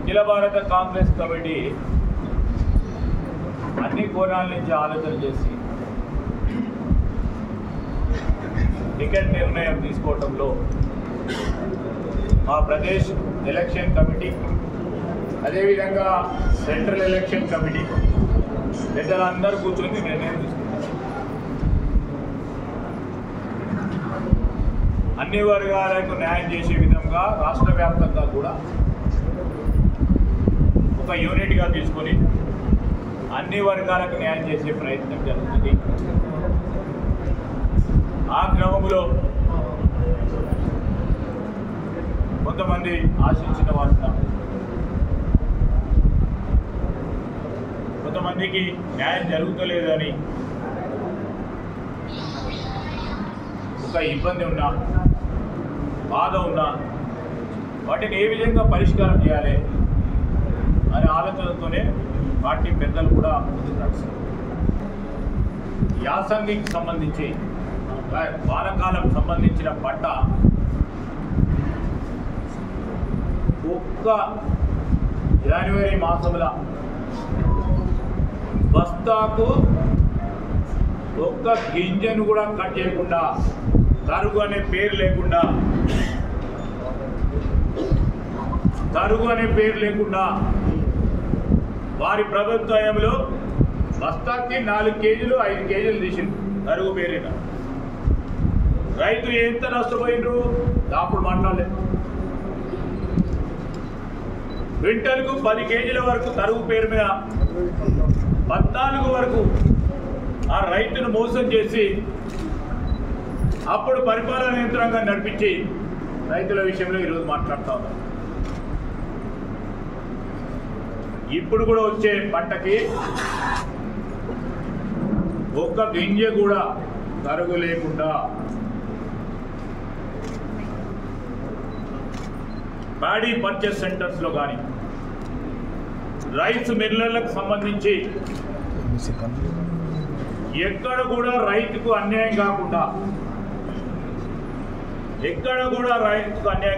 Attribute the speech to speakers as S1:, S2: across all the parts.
S1: అఖిల భారత కాంగ్రెస్ కమిటీ అన్ని కోణాల నుంచి ఆలోచన చేసి టికెట్ నిర్ణయం తీసుకోవడంలో మా ప్రదేశ్ ఎలక్షన్ కమిటీ అదేవిధంగా సెంట్రల్ ఎలక్షన్ కమిటీ పెద్దలందరూ కూర్చొని నిర్ణయం తీసుకుంటారు. అన్ని వర్గాలకు న్యాయం చేసే విధంగా రాష్ట్ర వ్యాప్తంగా కూడా ఒక యూనిట్గా తీసుకొని అన్ని వర్గాలకు న్యాయం చేసే ప్రయత్నం జరుగుతుంది. ఆ క్రమంలో కొంతమంది ఆశించిన వారు కొంతమందికి న్యాయం జరుగుతలేదని ఒక ఇబ్బంది ఉన్నా బాధ ఉన్నా వాటిని ఏ విధంగా పరిష్కారం చేయాలి అనే ఆలోచనతోనే పార్టీ పెద్దలు కూడా ముందుకు నడుస్తారు. యాసంగికి సంబంధించి వానకాలం సంబంధించిన పంట ఒక్క జనవరి మాసంలో బస్తాకు ఒక్క గింజను కూడా కట్ చేయకుండా తరుగు అనే పేరు లేకుండా వారి ప్రభుత్వంలో బస్తాకి 4 కేజీలు 5 కేజీలు తీసింది తరుగు పేరిట. రైతు ఎంత నష్టపోయినరు అప్పుడు మాట్లాడలేదు. క్వింటల్కు 10 కేజీల వరకు తరుగు పేరు మీద 14 వరకు ఆ రైతును మోసం చేసి అప్పుడు పరిపాలన యంత్రాంగా నడిపించి రైతుల విషయంలో ఈరోజు మాట్లాడుతూ ఉన్నారు. ఇప్పుడు కూడా వచ్చే పంటకి ఒక్క గింజ కూడా తరుగు లేకుండా ప్యాడీ పర్చేస్ సెంటర్స్లో కానీ రైస్ మిల్లర్లకు సంబంధించి ఎక్కడ కూడా రైతుకు అన్యాయం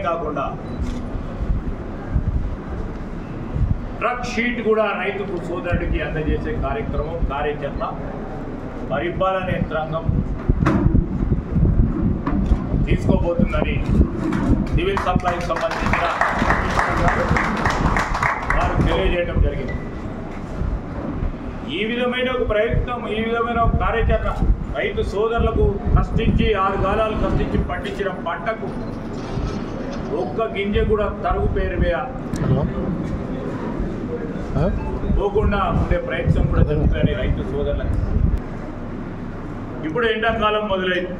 S1: కాకుండా ట్రక్ షీట్ కూడా రైతుకు సోదరుడికి అందజేసే కార్యాచరణ పరిపాలన యంత్రాంగం తీసుకోబోతుందని సివిల్ సప్లైకి సంబంధించిన వారు తెలియజేయడం జరిగింది. ఈ విధమైన ఒక ప్రయత్నం, ఈ విధమైన ఒక కార్యాచరణ రైతు సోదరులకు కష్టించి 6 కాలాలు కష్టించి పండించిన పంటకు ఒక్క గింజ కూడా తరుగు పేరు మీద పోకుండా ఉండే ప్రయత్నం కూడా జరుగుతుంది రైతు సోదరులకు. ఇప్పుడు ఎండాకాలం మొదలైంది.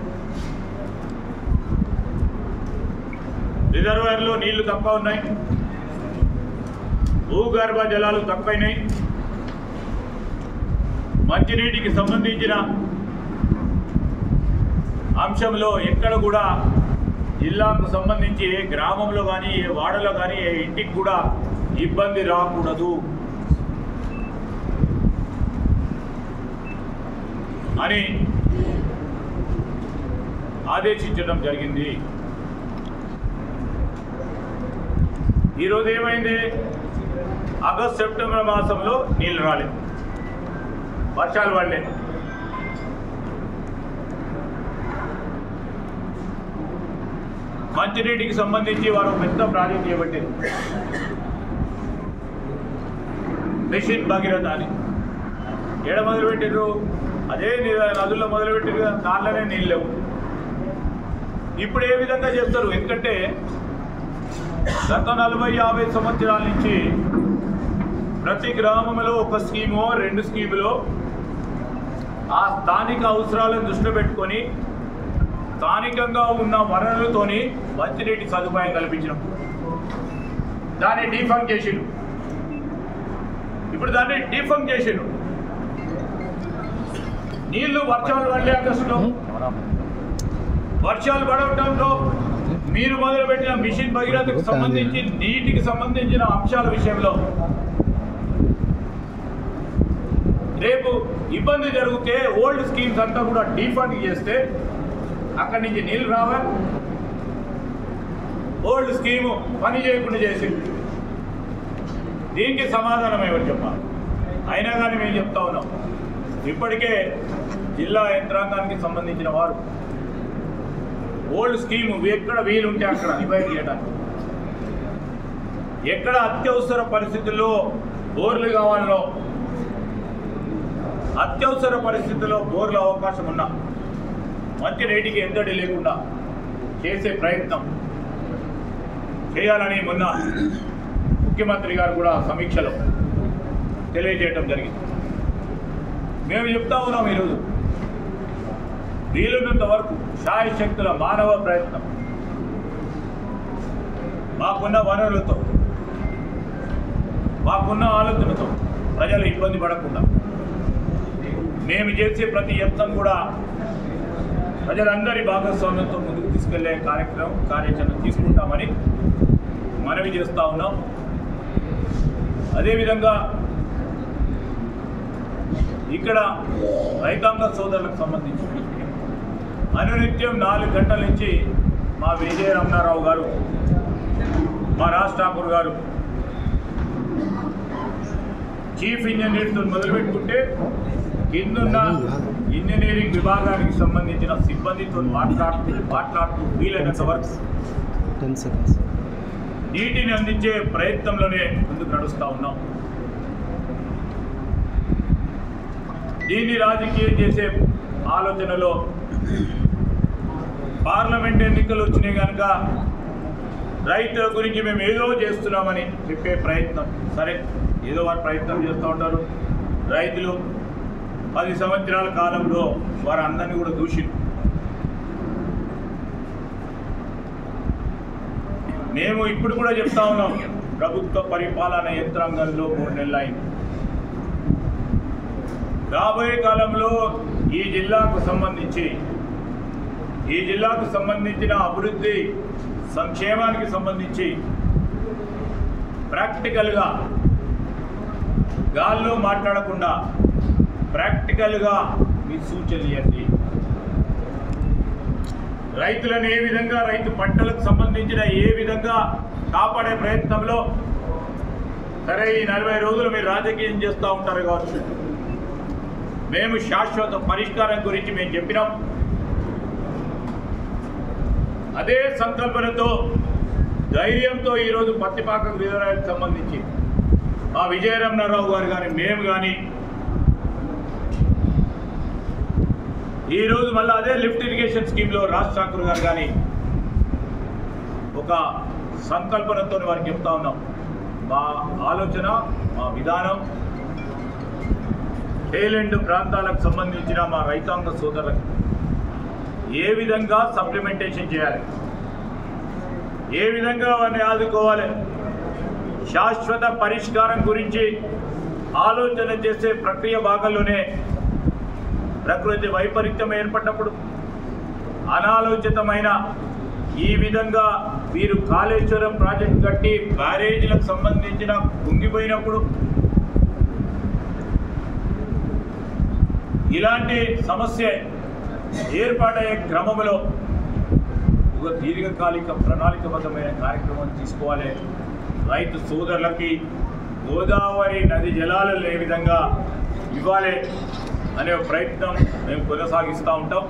S1: రిజర్వాయర్లో నీళ్లు తక్కువ ఉన్నాయి, భూగర్భ జలాలు తక్కువైనాయి. మంచినీటికి సంబంధించిన అంశంలో ఎక్కడ కూడా జిల్లాకు సంబంధించి ఏ గ్రామంలో కానీ ఏ వాడలో కానీ ఏ ఇంటికి కూడా ఇబ్బంది రాకూడదు అని ఆదేశించడం జరిగింది. ఈరోజు ఏమైంది? ఆగస్టు సెప్టెంబర్ మాసంలో నీళ్ళు రాలేదు, వర్షాలు పడలేదు. మంచినీటికి సంబంధించి వారు పెద్ద ప్రాజెక్ట్ చేపట్టారు, మిషన్ భగీరథ అని. ఏడ మొదలుపెట్టారు? అదే నదుల్లో మొదలుపెట్టారు కదా, దాంట్లోనే నీళ్ళు లేవు. ఇప్పుడు ఏ విధంగా చెప్తారు? ఎందుకంటే గత 40-50 సంవత్సరాల నుంచి ప్రతి గ్రామంలో ఒక స్కీమో 2 స్కీములో ఆ స్థానిక అవసరాలను దృష్టిలో పెట్టుకొని స్థానికంగా ఉన్న వనరులతోని మంచినీటి సదుపాయం కల్పించడం, దాన్ని డీఫంక్ చేసిండు. ఇప్పుడు దాన్ని డీఫంక్ చేసిండు. నీళ్లు వర్షాలు పడలే, ఆగస్టులో వర్షాలు పడటంలో మీరు మొదలుపెట్టిన మిషన్ భగీరథకు సంబంధించి నీటికి సంబంధించిన అంశాల విషయంలో రేపు ఇబ్బంది జరిగితే ఓల్డ్ స్కీమ్స్ అంతా కూడా డీఫండ్ చేస్తే అక్కడి నుంచి నీళ్ళు రావాలి. ఓల్డ్ స్కీము పని చేయకుండా చేసింది. దీనికి సమాధానం ఎవరు చెప్పాలి? అయినా కానీ మేము చెప్తా ఉన్నాం, ఇప్పటికే జిల్లా యంత్రాంగానికి సంబంధించిన వారు ఓల్డ్ స్కీము ఎక్కడ వీలుంటే అక్కడ డివైడ్ చేయడానికి, ఎక్కడ అత్యవసర పరిస్థితుల్లో బోర్లు కావాలో అత్యవసర పరిస్థితుల్లో బోర్ల అవకాశం ఉన్నా మంచి రేటుకి ఎంతటి లేకుండా చేసే ప్రయత్నం చేయాలని మొన్న ముఖ్యమంత్రి గారు కూడా సమీక్షలో తెలియజేయడం జరిగింది. మేము చెప్తా ఉన్నాం, ఈరోజు వీలున్నంత వరకు శాయశక్తుల మానవ ప్రయత్నం మాకున్న వనరులతో మాకున్న ఆలోచనతో ప్రజలు ఇబ్బంది పడకుండా మేము చేసే ప్రతి యత్నం కూడా ప్రజలందరి భాగస్వామ్యంతో ముందుకు తీసుకెళ్లే కార్యాచరణ తీసుకుంటామని మనవి చేస్తూ ఉన్నాం. అదేవిధంగా ఇక్కడ రైతాంగ సోదరులకు సంబంధించి అనునిత్యం 4 గంటల నుంచి మా విజయ రమణారావు గారు, మా రాజ్ ఠాకూర్ గారు చీఫ్ ఇంజనీర్తో మొదలుపెట్టుకుంటే కిందున్న ఇంజనీరింగ్ విభాగానికి సంబంధించిన సిబ్బందితో మాట్లాడుతూ వీలైనంత వరకు నీటిని అందించే ప్రయత్నంలోనే ముందుకు నడుస్తూ ఉన్నాం. దీన్ని రాజకీయం చేసే ఆలోచనలో పార్లమెంట్ ఎన్నికలు వచ్చినాయి కనుక రైతుల గురించి మేము ఏదో చేస్తున్నామని చెప్పే ప్రయత్నం, సరే ఏదో వారు ప్రయత్నం చేస్తూ ఉంటారు. రైతులు 10 సంవత్సరాల కాలంలో వారు అందరినీ కూడా దూషించారు. మేము ఇప్పుడు కూడా చెప్తా ఉన్నాం, ప్రభుత్వ పరిపాలన యంత్రాంగంలో 3 నెలలు అయింది. రాబోయే కాలంలో ఈ జిల్లాకు సంబంధించిన అభివృద్ధి సంక్షేమానికి సంబంధించి ప్రాక్టికల్గా గాల్లో మాట్లాడకుండా ప్రాక్టికల్గా మీ సూచనలు ఇవ్వండి. రైతులను ఏ విధంగా, రైతు పంటలకు సంబంధించిన ఏ విధంగా కాపాడే ప్రయత్నంలో, సరే ఈ 40 రోజులు మీరు రాజకీయం చేస్తూ ఉంటారు కావచ్చు, మేము శాశ్వత పరిష్కారం గురించి మేము చెప్పినాం. అదే సంకల్పనతో ధైర్యంతో ఈరోజు పత్తిపాక రిజర్వాయర్కి సంబంధించి మా విజయ రమణారావు గారు కానీ మేము కానీ ఈరోజు మళ్ళీ అదే లిఫ్ట్ ఇరిగేషన్ స్కీమ్లో రాజ్ ఠాకూర్ గారు కానీ ఒక సంకల్పనతో వారికి చెప్తా ఉన్నాం. మా ఆలోచన, మా విధానం టేలెంట్ ప్రాంతాలకు సంబంధించిన మా రైతాంగ సోదరులకు ఏ విధంగా సప్లిమెంటేషన్ చేయాలి, ఏ విధంగా వారిని ఆదుకోవాలి, శాశ్వత పరిష్కారం గురించి ఆలోచన చేసే ప్రక్రియ భాగంలోనే ప్రకృతి వైపరీత్యం ఏర్పడినప్పుడు, అనాలోచితమైన ఈ విధంగా వీరు కాళేశ్వరం ప్రాజెక్టు కట్టి బ్యారేజీలకు సంబంధించిన కుంగిపోయినప్పుడు, ఇలాంటి సమస్య ఏర్పాటయ్యే క్రమంలో ఒక దీర్ఘకాలిక ప్రణాళికబద్ధమైన కార్యక్రమం తీసుకోవాలి. రైతు సోదరులకి గోదావరి నది జలాలను ఏ విధంగా ఇవ్వాలి అనే ప్రయత్నం మేము కొనసాగిస్తూ ఉంటాం.